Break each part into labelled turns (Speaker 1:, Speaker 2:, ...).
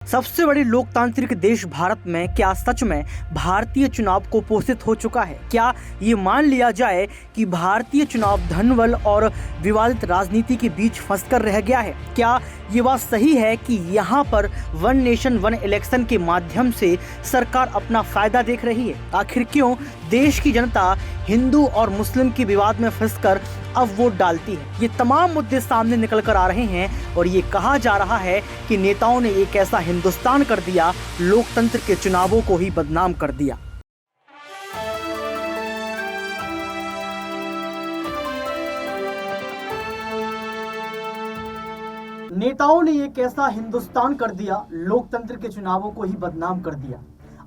Speaker 1: सबसे बड़ी लोकतांत्रिक देश भारत में क्या सच में भारतीय चुनाव कुपोषित हो चुका है? क्या ये मान लिया जाए कि भारतीय चुनाव धनबल और विवादित राजनीति के बीच फंसकर रह गया है? क्या ये बात सही है कि यहाँ पर वन नेशन वन इलेक्शन के माध्यम से सरकार अपना फायदा देख रही है? आखिर क्यों देश की जनता हिंदू और मुस्लिम के विवाद में फंसकर अब वोट डालती है? ये तमाम मुद्दे सामने निकल कर आ रहे हैं और ये कहा जा रहा है कि नेताओं ने एक ऐसा हिंदुस्तान कर दिया, लोकतंत्र के चुनावों को ही बदनाम कर दिया। नेताओं ने एक ऐसा हिंदुस्तान कर दिया, लोकतंत्र के चुनावों को ही बदनाम कर दिया।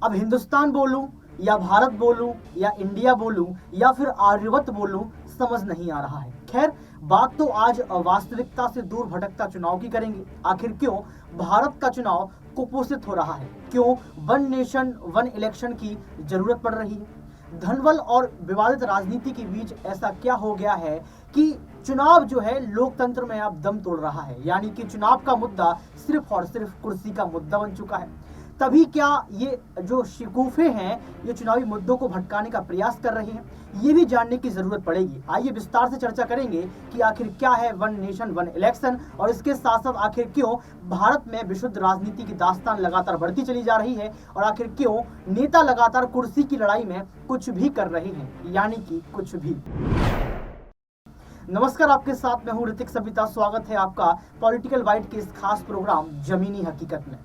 Speaker 1: अब हिंदुस्तान बोलूं या भारत बोलूं या इंडिया बोलूं या फिर आर्यवत बोलूं, समझ नहीं आ रहा है। खैर, बात तो आज वास्तविकता से दूर भटकता चुनाव की करेंगे। आखिर क्यों भारत का चुनाव कुपोषित हो रहा है? क्यों वन नेशन वन इलेक्शन की जरूरत पड़ रही है? धनबल और विवादित राजनीति के बीच ऐसा क्या हो गया है कि चुनाव जो है लोकतंत्र में अब दम तोड़ रहा है? यानी कि चुनाव का मुद्दा सिर्फ और सिर्फ कुर्सी का मुद्दा बन चुका है। तभी क्या ये जो शिकूफे हैं ये चुनावी मुद्दों को भटकाने का प्रयास कर रहे हैं? ये भी जानने की जरूरत पड़ेगी। आइए विस्तार से चर्चा करेंगे कि आखिर क्या है वन नेशन वन इलेक्शन और इसके साथ साथ आखिर क्यों भारत में विशुद्ध राजनीति की दास्तान लगातार बढ़ती चली जा रही है और आखिर क्यों नेता लगातार कुर्सी की लड़ाई में कुछ भी कर रहे हैं, यानी कि कुछ भी। नमस्कार, आपके साथ मैं हूं ऋतिक सविता। स्वागत है आपका पॉलिटिकल बाइट के इस खास प्रोग्राम जमीनी हकीकत में।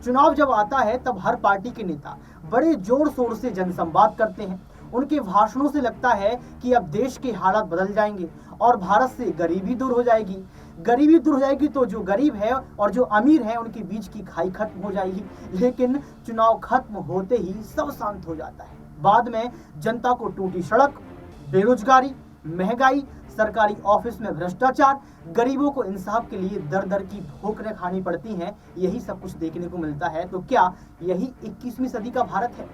Speaker 1: चुनाव जब आता है तब हर पार्टी के नेता बड़े जोर शोर से जनसंवाद करते हैं। उनके भाषणों से लगता है कि अब देश के हालात बदल जाएंगे और भारत से गरीबी दूर हो जाएगी। गरीबी दूर हो जाएगी तो जो गरीब है और जो अमीर है उनके बीच की खाई खत्म हो जाएगी। लेकिन चुनाव खत्म होते ही सब शांत हो जाता है। बाद में जनता को टूटी सड़क, बेरोजगारी, महंगाई, सरकारी ऑफिस में भ्रष्टाचार, गरीबों को इंसाफ के लिए दर दर की ठोकरें खानी पड़ती हैं, यही सब कुछ देखने को मिलता है। तो क्या यही 21वीं सदी का भारत है?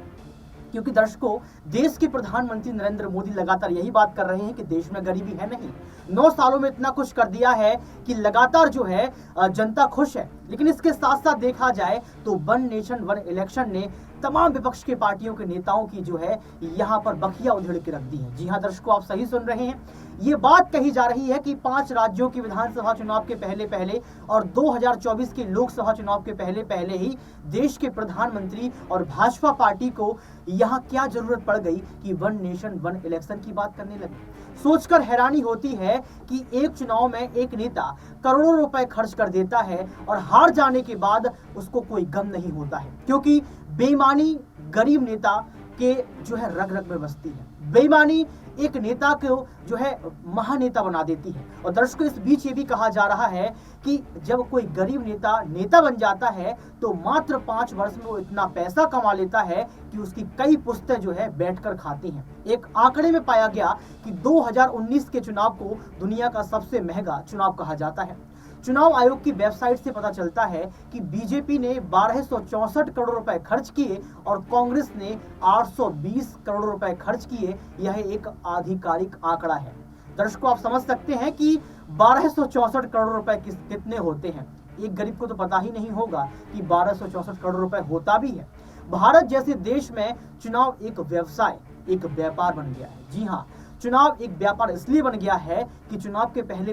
Speaker 1: क्योंकि दर्शकों, देश के प्रधानमंत्री नरेंद्र मोदी लगातार यही बात कर रहे हैं कि देश में गरीबी है नहीं। 9 सालों में इतना कुछ कर दिया है कि लगातार जो है जनता खुश है। लेकिन इसके साथ साथ देखा जाए तो वन नेशन वन इलेक्शन ने तमाम विपक्ष के पार्टियों के नेताओं की जो है यहाँ पर बखिया उधेड़ के रख दी है। जी हाँ दर्शकों, आप सही सुन रहे हैं। ये बात कही जा रही है कि 5 राज्यों की विधानसभा चुनाव के पहले और 2024 के लोकसभा चुनाव के पहले ही देश के प्रधानमंत्री और भाजपा पार्टी को यहाँ क्या जरूरत पड़ गई कि वन नेशन वन इलेक्शन की बात करने लगे। सोचकर हैरानी होती है कि एक चुनाव में एक नेता करोड़ों रुपए खर्च कर देता है और हार जाने के बाद उसको कोई गम नहीं होता है, क्योंकि बेईमानी गरीब नेता के जो है रग रग में बसती है। बेईमानी एक नेता को जो है महानेता बना देती है। और दर्शकों, इस बीच ये भी कहा जा रहा है कि जब कोई गरीब नेता बन जाता है तो मात्र 5 वर्ष में वो इतना पैसा कमा लेता है कि उसकी कई पुश्तें जो है बैठकर खाती हैं। एक आंकड़े में पाया गया कि 2019 के चुनाव को दुनिया का सबसे महंगा चुनाव कहा जाता है। चुनाव आयोग की वेबसाइट से पता चलता है कि बीजेपी ने 1264 करोड़ रुपए खर्च किए और कांग्रेस ने 820 करोड़ रुपए खर्च किए। यह एक आधिकारिक आंकड़ा है। दर्शकों, आप समझ सकते हैं कि 1264 करोड़ रुपए कितने होते हैं। एक गरीब को तो पता ही नहीं होगा कि 1264 करोड़ रुपए होता भी है। भारत जैसे देश में चुनाव एक व्यवसाय, एक व्यापार बन गया है। जी हाँ, चुनाव एक व्यापार इसलिए बन गया है कि चुनाव के पहले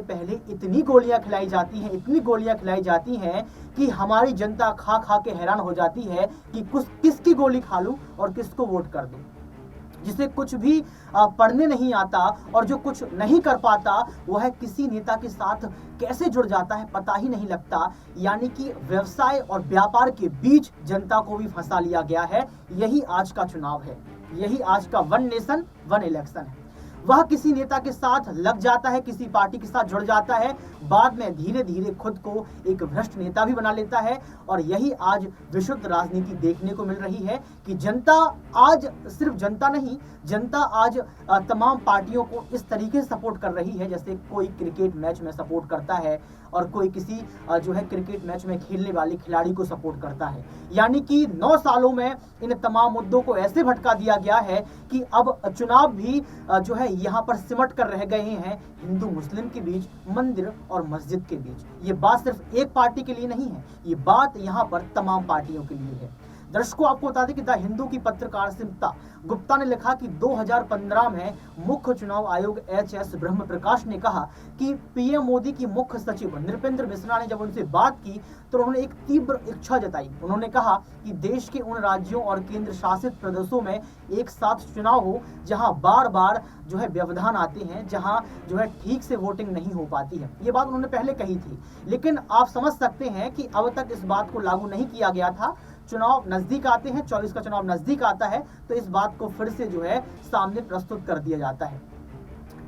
Speaker 1: इतनी गोलियां खिलाई जाती हैं कि हमारी जनता खा खा के हैरान हो जाती है कि किसकी गोली खा लूं और किसको वोट कर दूं। जिसे कुछ भी पढ़ने नहीं आता और जो कुछ नहीं कर पाता वह किसी नेता के साथ कैसे जुड़ जाता है पता ही नहीं लगता। यानी कि व्यवसाय और व्यापार के बीच जनता को भी फंसा लिया गया है। यही आज का चुनाव है, यही आज का वन नेशन वन इलेक्शन है। वह किसी नेता के साथ लग जाता है, किसी पार्टी के साथ जुड़ जाता है, बाद में धीरे धीरे खुद को एक भ्रष्ट नेता भी बना लेता है। और यही आज विशुद्ध राजनीति देखने को मिल रही है कि जनता आज सिर्फ जनता नहीं, जनता आज तमाम पार्टियों को इस तरीके से सपोर्ट कर रही है जैसे कोई क्रिकेट मैच में सपोर्ट करता है और कोई किसी जो है क्रिकेट मैच में खेलने वाले खिलाड़ी को सपोर्ट करता है। यानी कि 9 सालों में इन तमाम मुद्दों को ऐसे भटका दिया गया है कि अब चुनाव भी जो है यहाँ पर सिमट कर रह गए हैं हिंदू मुस्लिम के बीच, मंदिर और मस्जिद के बीच। ये बात सिर्फ एक पार्टी के लिए नहीं है, ये बात यहाँ पर तमाम पार्टियों के लिए है। दर्शकों, आपको बता दें कि द हिंदू की पत्रकार स्मिता गुप्ता ने लिखा कि 2015 में मुख्य चुनाव आयोग HS ब्रह्म प्रकाश ने कहा कि पीएम मोदी की मुख्य सचिव नृपेंद्र मिश्रा ने जब उनसे बात की तो उन्होंने एक तीव्र इच्छा जताई। उन्होंने कहा कि देश के उन राज्यों और केंद्र शासित प्रदेशों में एक साथ चुनाव हो जहां बार बार जो है व्यवधान आते हैं, जहां जो है ठीक से वोटिंग नहीं हो पाती है। ये बात उन्होंने पहले कही थी, लेकिन आप समझ सकते हैं कि अब तक इस बात को लागू नहीं किया गया था। चुनाव नजदीक आते हैं, 24 का चुनाव नजदीक आता है तो इस बात को फिर से जो है सामने प्रस्तुत कर दिया जाता है।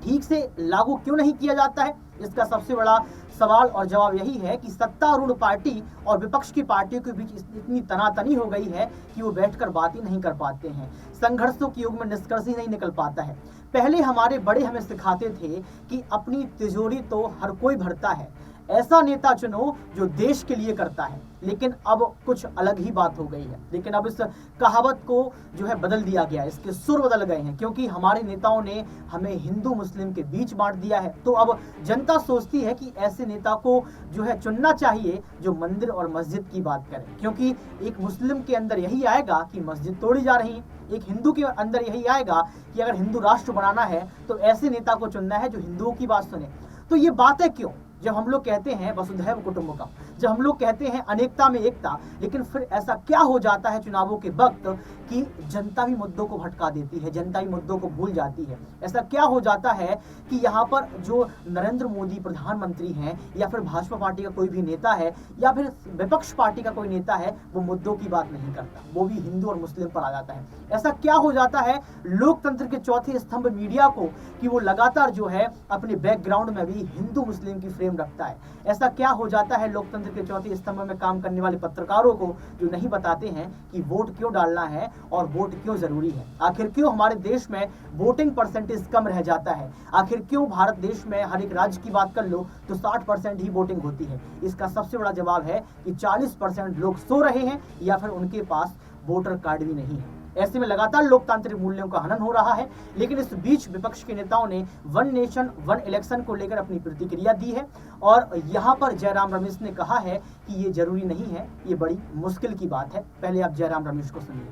Speaker 1: ठीक से लागू क्यों नहीं किया जाता है, इसका सबसे बड़ा सवाल और जवाब यही है कि सत्तारूढ़ पार्टी और विपक्ष की पार्टियों के बीच इतनी तनातनी हो गई है कि वो बैठकर बात ही नहीं कर पाते हैं। संघर्षों के युग में निष्कर्ष ही नहीं निकल पाता है। पहले हमारे बड़े हमें सिखाते थे कि अपनी तिजोरी तो हर कोई भरता है, ऐसा नेता चुनो जो देश के लिए करता है। लेकिन अब कुछ अलग ही बात हो गई है। लेकिन अब इस कहावत को जो है बदल दिया गया है, इसके सुर बदल गए हैं, क्योंकि हमारे नेताओं ने हमें हिंदू मुस्लिम के बीच बांट दिया है। तो अब जनता सोचती है कि ऐसे नेता को जो है चुनना चाहिए जो मंदिर और मस्जिद की बात करे, क्योंकि एक मुस्लिम के अंदर यही आएगा कि मस्जिद तोड़ी जा रही है, एक हिंदू के अंदर यही आएगा कि अगर हिंदू राष्ट्र बनाना है तो ऐसे नेता को चुनना है जो हिंदुओं की बात सुने। तो ये बातें क्यों, जब हम लोग कहते हैं वसुधैव कुटुंबकम, जब हम लोग कहते हैं अनेकता में एकता, लेकिन फिर ऐसा क्या हो जाता है चुनावों के वक्त कि जनता भी मुद्दों को भटका देती है, जनता भी मुद्दों को भूल जाती है। ऐसा क्या हो जाता है कि यहाँ पर जो नरेंद्र मोदी प्रधानमंत्री हैं या फिर भाजपा पार्टी का कोई भी नेता है या फिर विपक्ष पार्टी का कोई नेता है, वो मुद्दों की बात नहीं करता, वो भी हिंदू और मुस्लिम पर आ जाता है। ऐसा क्या हो जाता है लोकतंत्र के चौथे स्तंभ मीडिया को कि वो लगातार जो है अपने बैकग्राउंड में भी हिंदू मुस्लिम की फ्रेम रखता है। ऐसा क्या हो जाता है लोकतंत्र के चौथे स्तंभ में काम करने वाले पत्रकारों को, जो नहीं बताते हैं कि वोट क्यों डालना है और वोट क्यों जरूरी है। आखिर क्यों हमारे देश में वोटिंग परसेंटेज कम रह जाता है, आखिर क्यों भारत देश में हर एक राज्य की बात कर लो तो 60% ही वोटिंग होती है। इसका सबसे बड़ा जवाब है कि 40% लोग सो रहे हैं या फिर उनके पास वोटर कार्ड भी नहीं है। ऐसे में लगातार लोकतांत्रिक मूल्यों का हनन हो रहा है। लेकिन इस बीच विपक्ष के नेताओं ने वन नेशन वन इलेक्शन को लेकर अपनी प्रतिक्रिया दी है और यहाँ पर जयराम रमेश ने कहा है कि ये जरूरी नहीं है, ये बड़ी मुश्किल की बात है। पहले आप जयराम रमेश को सुनिए।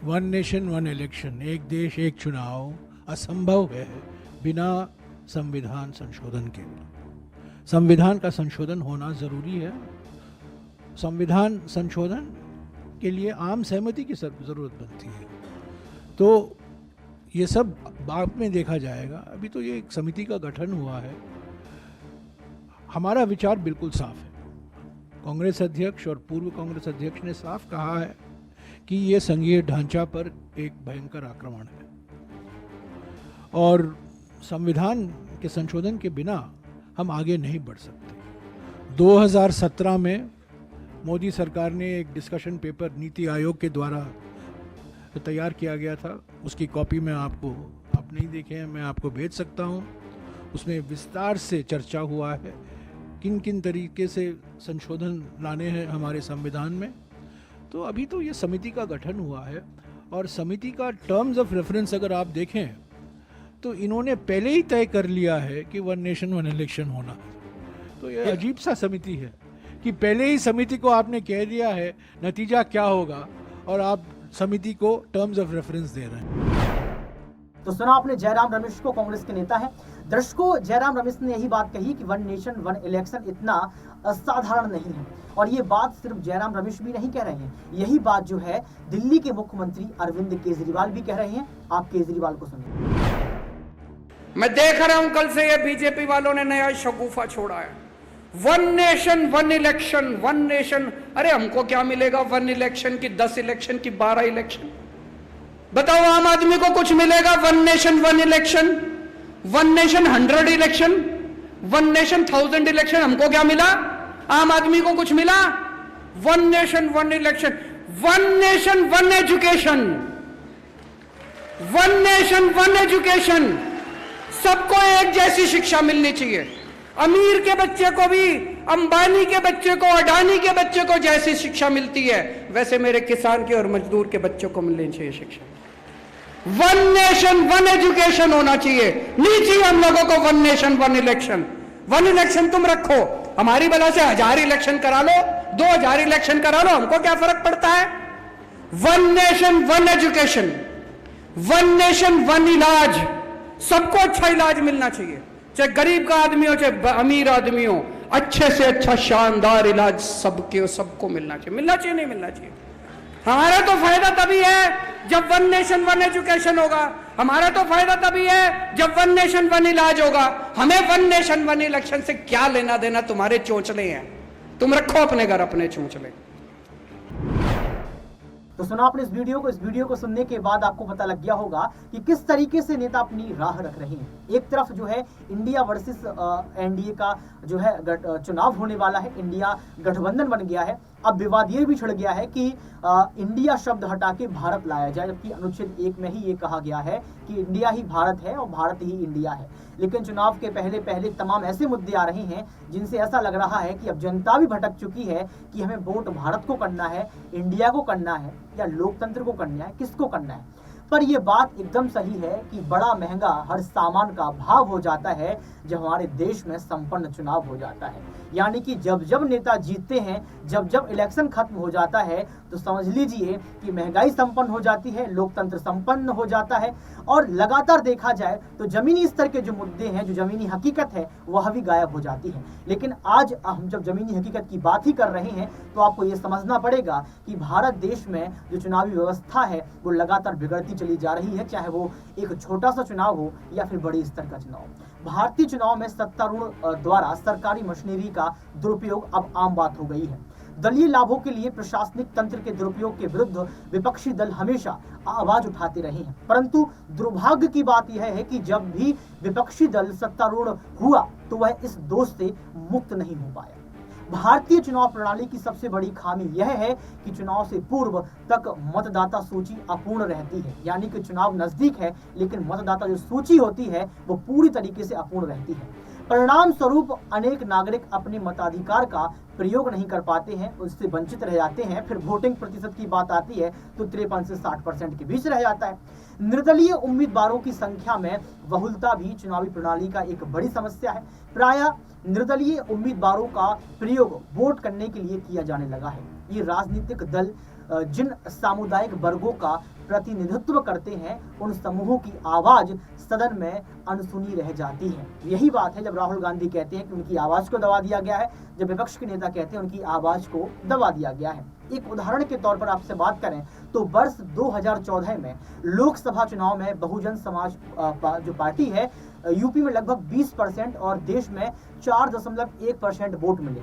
Speaker 2: वन नेशन वन इलेक्शन, एक देश एक चुनाव असंभव है बिना संविधान संशोधन के। संविधान का संशोधन होना जरूरी है। संविधान संशोधन के लिए आम सहमति की जरूरत बनती है। तो ये सब बाद में देखा जाएगा। अभी तो ये एक समिति का गठन हुआ है। हमारा विचार बिल्कुल साफ है। कांग्रेस अध्यक्ष और पूर्व कांग्रेस अध्यक्ष ने साफ कहा है कि ये संघीय ढांचा पर एक भयंकर आक्रमण है और संविधान के संशोधन के बिना हम आगे नहीं बढ़ सकते। 2017 में मोदी सरकार ने एक डिस्कशन पेपर नीति आयोग के द्वारा तैयार किया गया था, उसकी कॉपी में आप नहीं देखे हैं, मैं आपको भेज सकता हूं। उसमें विस्तार से चर्चा हुआ है किन किन तरीके से संशोधन लाने हैं हमारे संविधान में। तो अभी तो ये समिति का गठन हुआ है और समिति का टर्म्स ऑफ रेफरेंस अगर आप देखें तो इन्होंने पहले ही तय कर लिया है कि वन नेशन वन इलेक्शन होना है। तो ये अजीब सा समिति है कि पहले ही समिति को आपने कह दिया है नतीजा क्या होगा और आप समिति को टर्म्स ऑफ रेफरेंस दे रहे हैं।
Speaker 1: तो सुना आपने जयराम रमेश को, कांग्रेस के नेता है। दर्शकों, जयराम रमेश ने यही बात कही कि वन नेशन वन इलेक्शन इतना असाधारण नहीं है और ये बात सिर्फ जयराम रमेश भी नहीं कह रहे हैं, यही बात जो है दिल्ली के मुख्यमंत्री अरविंद केजरीवाल भी कह रहे हैं। आप केजरीवाल को सुनिए।
Speaker 3: मैं देख रहा हूं कल से ये बीजेपी वालों ने नया शगुफा छोड़ा है, one nation one election, one nation. अरे हमको क्या मिलेगा वन इलेक्शन की, 10 इलेक्शन की, 12 इलेक्शन? बताओ आम आदमी को कुछ मिलेगा one nation one election? One nation 100 election, one nation 1000 election, हमको क्या मिला? आम आदमी को कुछ मिला? One nation one election, one nation one education, one nation one education. सबको एक जैसी शिक्षा मिलनी चाहिए, अमीर के बच्चे को भी, अंबानी के बच्चे को, अडानी के बच्चे को जैसी शिक्षा मिलती है वैसे मेरे किसान के और मजदूर के बच्चों को मिलनी चाहिए शिक्षा। वन नेशन वन एजुकेशन होना चाहिए, नहीं चाहिए हम लोगों को one nation one election. One election तुम रखो, हमारी बला से 1000 इलेक्शन करा लो, 2000 इलेक्शन करा लो, हमको क्या फर्क पड़ता है। One nation one education, one nation one इलाज, सबको अच्छा इलाज मिलना चाहिए, चाहे गरीब का आदमी हो चाहे अमीर आदमी हो, अच्छे से अच्छा शानदार इलाज सबको मिलना चाहिए। मिलना चाहिए नहीं मिलना चाहिए। हमारा तो फायदा तभी है जब वन नेशन वन एजुकेशन होगा, हमारा तो फायदा तभी है जब वन नेशन वन इलाज होगा। हमें वन नेशन वन इलेक्शन से क्या लेना देना, तुम्हारे चोंचले हैं, तुम रखो अपने घर अपने चोंचले।
Speaker 1: तो सुना आपने इस वीडियो को सुनने के बाद आपको पता लग गया होगा कि किस तरीके से नेता अपनी राह रख रहे हैं। एक तरफ जो है इंडिया वर्सेस एनडीए का जो है चुनाव होने वाला है, इंडिया गठबंधन बन गया है। अब विवाद ये भी छिड़ गया है कि इंडिया शब्द हटा के भारत लाया जाए, जबकि अनुच्छेद 1 में ही ये कहा गया है कि इंडिया ही भारत है और भारत ही इंडिया है। लेकिन चुनाव के पहले तमाम ऐसे मुद्दे आ रहे हैं जिनसे ऐसा लग रहा है कि अब जनता भी भटक चुकी है कि हमें वोट भारत को करना है, इंडिया को करना है या लोकतंत्र को करना है, किसको करना है। पर यह बात एकदम सही है कि बड़ा महंगा हर सामान का भाव हो जाता है जब हमारे देश में संपन्न चुनाव हो जाता है। यानी कि जब जब नेता जीतते हैं, जब जब इलेक्शन खत्म हो जाता है, तो समझ लीजिए कि महंगाई संपन्न हो जाती है, लोकतंत्र संपन्न हो जाता है और लगातार देखा जाए तो जमीनी स्तर के जो मुद्दे हैं, जो जमीनी हकीकत है, वह भी गायब हो जाती है। लेकिन आज हम जब जमीनी हकीकत की बात ही कर रहे हैं तो आपको ये समझना पड़ेगा कि भारत देश में जो चुनावी व्यवस्था है वो लगातार बिगड़ती चली जा रही है, चाहे वो एक छोटा सा चुनाव हो या फिर बड़ी स्तर का चुनाव। भारतीय चुनाव में सत्तारूढ़ द्वारा सरकारी मशीनरी का दुरुपयोग अब आम बात हो गई है। दलीय लाभों के लिए प्रशासनिक तंत्र के दुरुपयोग के विरुद्ध विपक्षी दल हमेशा आवाज उठाते रहे हैं, परंतु दुर्भाग्य की बात यह है कि जब भी विपक्षी दल सत्तारूढ़ हुआ तो वह इस दोष से मुक्त नहीं हो पाया। भारतीय चुनाव प्रणाली की सबसे बड़ी खामी यह है कि चुनाव से पूर्व तक मतदाता सूची अपूर्ण रहती है। यानी कि चुनाव नजदीक है लेकिन मतदाता जो सूची होती है वो पूरी तरीके से अपूर्ण रहती है। परिणाम स्वरूप अनेक नागरिक अपने मताधिकार का प्रयोग नहीं कर पाते हैं, उससे वंचित रह जाते हैं। फिर वोटिंग प्रतिशत की बात आती है तो 53 से 60% के बीच रह जाता है। निर्दलीय उम्मीदवारों की संख्या में बहुलता भी चुनावी प्रणाली का एक बड़ी समस्या है। प्रायः निर्दलीय उम्मीदवारों का प्रयोग वोट करने के लिए किया जाने लगा है। ये राजनीतिक दल जिन सामुदायिक वर्गों का प्रतिनिधित्व करते हैं उन समूहों की आवाज सदन में अनसुनी रह जाती है। यही बात है जब राहुल गांधी कहते हैं कि उनकी आवाज को दबा दिया गया है, जब विपक्ष के नेता कहते हैं उनकी आवाज को दबा दिया गया है। एक उदाहरण के तौर पर आपसे बात करें तो वर्ष 2014 में लोकसभा चुनाव में बहुजन समाज जो पार्टी है यूपी में लगभग 20% और देश में 4.1% वोट मिले।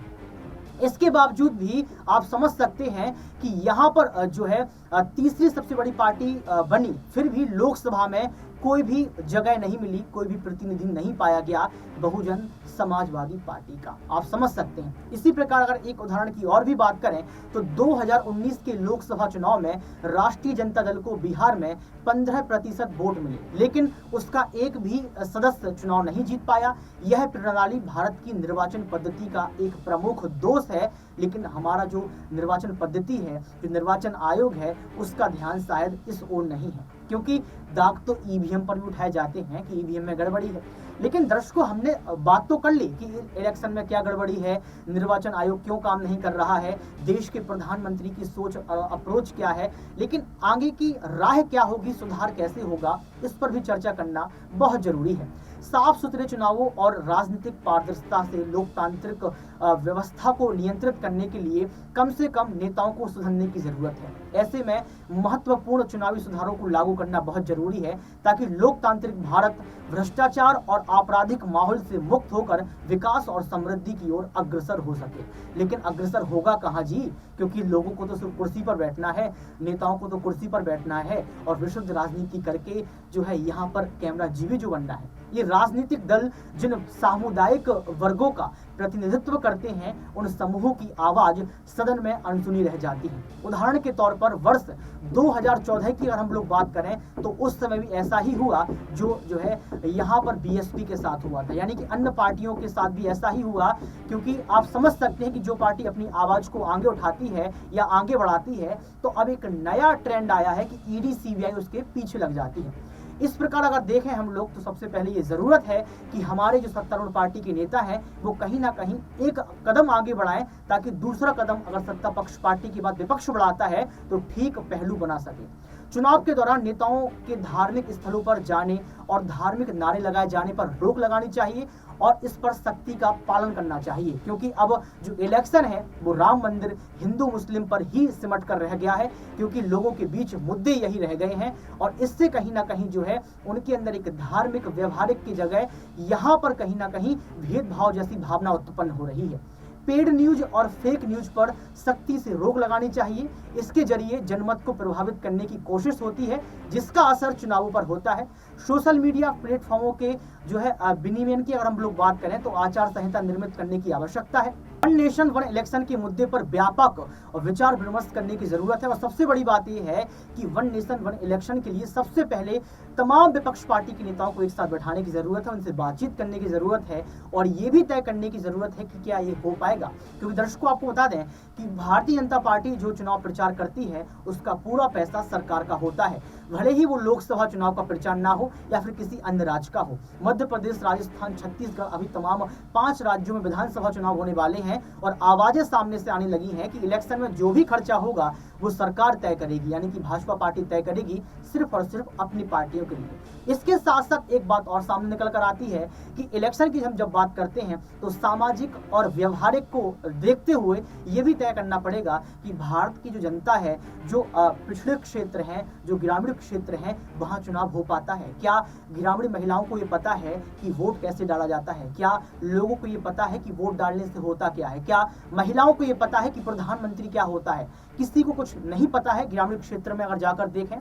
Speaker 1: इसके बावजूद भी आप समझ सकते हैं कि यहाँ पर जो है तीसरी सबसे बड़ी पार्टी बनी, फिर भी लोकसभा में कोई भी जगह नहीं मिली, कोई भी प्रतिनिधि नहीं पाया गया बहुजन समाजवादी पार्टी का। आप समझ सकते हैं। इसी प्रकार अगर एक उदाहरण की और भी बात करें तो 2019 के लोकसभा चुनाव में राष्ट्रीय जनता दल को बिहार में 15% वोट मिले, लेकिन उसका एक भी सदस्य चुनाव नहीं जीत पाया। यह प्रणाली भारत की निर्वाचन पद्धति का एक प्रमुख दोष है। लेकिन हमारा जो निर्वाचन पद्धति है, जो निर्वाचन आयोग है, उसका ध्यान शायद इस ओर नहीं है, क्योंकि दाग तो ईवीएम पर भी उठाए जाते हैं कि ईवीएम में गड़बड़ी है। लेकिन दर्शकों, हमने बात तो कर ली कि इलेक्शन में क्या गड़बड़ी है, निर्वाचन आयोग क्यों काम नहीं कर रहा है, देश के प्रधानमंत्री की सोच अप्रोच क्या है, लेकिन आगे की राह क्या होगी, सुधार कैसे होगा, इस पर भी चर्चा करना बहुत जरूरी है। साफ सुथरे चुनावों और राजनीतिक पारदर्शिता से लोकतांत्रिक व्यवस्था को नियंत्रित करने के लिए कम से कम नेताओं को सुधरने की जरूरत है। ऐसे में महत्वपूर्ण चुनावी सुधारों को लागू करना बहुत जरूरी है ताकि लोकतांत्रिक भारत भ्रष्टाचार और आपराधिक माहौल से मुक्त होकर विकास और समृद्धि की ओर अग्रसर हो सके। लेकिन अग्रसर होगा कहाँ जी, क्योंकि लोगों को तो सिर्फ कुर्सी पर बैठना है, नेताओं को तो कुर्सी पर बैठना है और विशुद्ध राजनीति करके जो है यहाँ पर कैमरा जीवी जो बनना है। ये राजनीतिक दल जिन सामुदायिक वर्गों का प्रतिनिधित्व करते हैं, उन समूहों की आवाज सदन में अनसुनी रह जाती है। उदाहरण के तौर पर वर्ष 2014 की अगर हम लोग बात करें तो उस समय भी ऐसा ही हुआ जो है यहाँ पर बीएसपी के साथ हुआ था, यानी कि अन्य पार्टियों के साथ भी ऐसा ही हुआ। क्योंकि आप समझ सकते हैं कि जो पार्टी अपनी आवाज को आगे उठाती है या आगे बढ़ाती है, तो अब एक नया ट्रेंड आया है कि ईडी सीबीआई उसके पीछे लग जाती है। इस प्रकार अगर देखें हम लोग तो सबसे पहले ये जरूरत है कि हमारे जो सत्तारूढ़ पार्टी के नेता हैं वो कहीं ना कहीं एक कदम आगे बढ़ाएं, ताकि दूसरा कदम अगर सत्ता पक्ष पार्टी के बाद विपक्ष बढ़ाता है तो ठीक पहलू बना सके। चुनाव के दौरान नेताओं के धार्मिक स्थलों पर जाने और धार्मिक नारे लगाए जाने पर रोक लगानी चाहिए और इस पर सख्ती का पालन करना चाहिए, क्योंकि अब जो इलेक्शन है वो राम मंदिर हिंदू मुस्लिम पर ही सिमट कर रह गया है, क्योंकि लोगों के बीच मुद्दे यही रह गए हैं और इससे कहीं ना कहीं जो है उनके अंदर एक धार्मिक व्यवहारिक की जगह यहाँ पर कहीं ना कहीं भेदभाव जैसी भावना उत्पन्न हो रही है। पेड न्यूज और फेक न्यूज पर सख्ती से रोक लगानी चाहिए। इसके जरिए जनमत को प्रभावित करने की कोशिश होती है, जिसका असर चुनावों पर होता है। सोशल मीडिया प्लेटफॉर्मों के जो है विनियमन की अगर हम लोग बात करें तो आचार संहिता निर्मित करने की आवश्यकता है। वन नेशन वन इलेक्शन के मुद्दे पर व्यापक विचार विमर्श करने की जरूरत है और सबसे बड़ी बात यह है कि वन नेशन वन इलेक्शन के लिए सबसे पहले तमाम विपक्ष पार्टी के नेताओं को एक साथ बैठाने की जरूरत है, उनसे बातचीत करने की जरूरत है और ये भी तय करने की जरूरत है कि क्या ये हो पाएगा। क्योंकि दर्शकों आपको बता दें कि भारतीय जनता पार्टी जो चुनाव प्रचार करती है उसका पूरा पैसा सरकार का होता है, भले ही वो लोकसभा चुनाव का प्रचार ना हो या फिर किसी अन्य राज्य का हो। मध्य प्रदेश, राजस्थान, छत्तीसगढ़, अभी तमाम 5 राज्यों में विधानसभा चुनाव होने वाले हैं और आवाजें सामने से आने लगी हैं कि इलेक्शन में जो भी खर्चा होगा वो सरकार तय करेगी, यानी कि भाजपा पार्टी तय करेगी सिर्फ और सिर्फ अपनी पार्टियों के लिए। इसके साथ साथ एक बात और सामने निकल कर आती है कि इलेक्शन की हम जब बात करते हैं तो सामाजिक और व्यवहारिक को देखते हुए ये भी तय करना पड़ेगा कि भारत की जो जनता है, जो पिछड़े क्षेत्र हैं, जो ग्रामीण क्षेत्र हैं, वहां चुनाव हो पाता है क्या? ग्रामीण महिलाओं को ये पता है कि वोट कैसे डाला जाता है क्या? लोगों को ये पता है कि वोट डालने से होता क्या है क्या? महिलाओं को ये पता है कि प्रधानमंत्री क्या होता है? किसी को कुछ नहीं पता है ग्रामीण क्षेत्र में अगर जाकर देखें।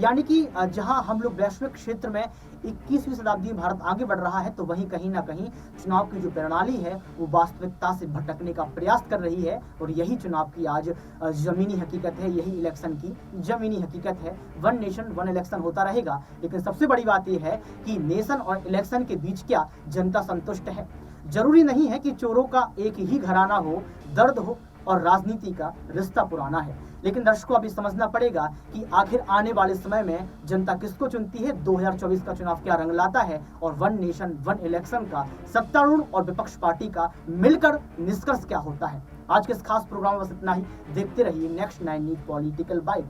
Speaker 1: यानी कि जहां हम लोग वैश्विक क्षेत्र में 21वीं शताब्दी में भारत आगे बढ़ रहा है, तो वहीं कहीं ना कहीं चुनाव की जो प्रणाली है वो वास्तविकता से भटकने का प्रयास कर रही है और यही चुनाव की आज जमीनी हकीकत है, यही इलेक्शन की जमीनी हकीकत है। वन नेशन वन इलेक्शन होता रहेगा, लेकिन सबसे बड़ी बात यह है कि नेशन और इलेक्शन के बीच क्या जनता संतुष्ट है? जरूरी नहीं है कि चोरों का एक ही घराना हो, दर्द हो और राजनीति का रिश्ता पुराना है। लेकिन दर्शकों अभी समझना पड़ेगा कि आखिर आने वाले समय में जनता किसको चुनती है, 2024 का चुनाव क्या रंग लाता है और वन नेशन वन इलेक्शन का सत्तारूढ़ और विपक्ष पार्टी का मिलकर निष्कर्ष क्या होता है। आज के इस खास प्रोग्राम में बस इतना ही। देखते रहिए नेक्स्ट 9 न्यूज़ पॉलिटिकल बाइट।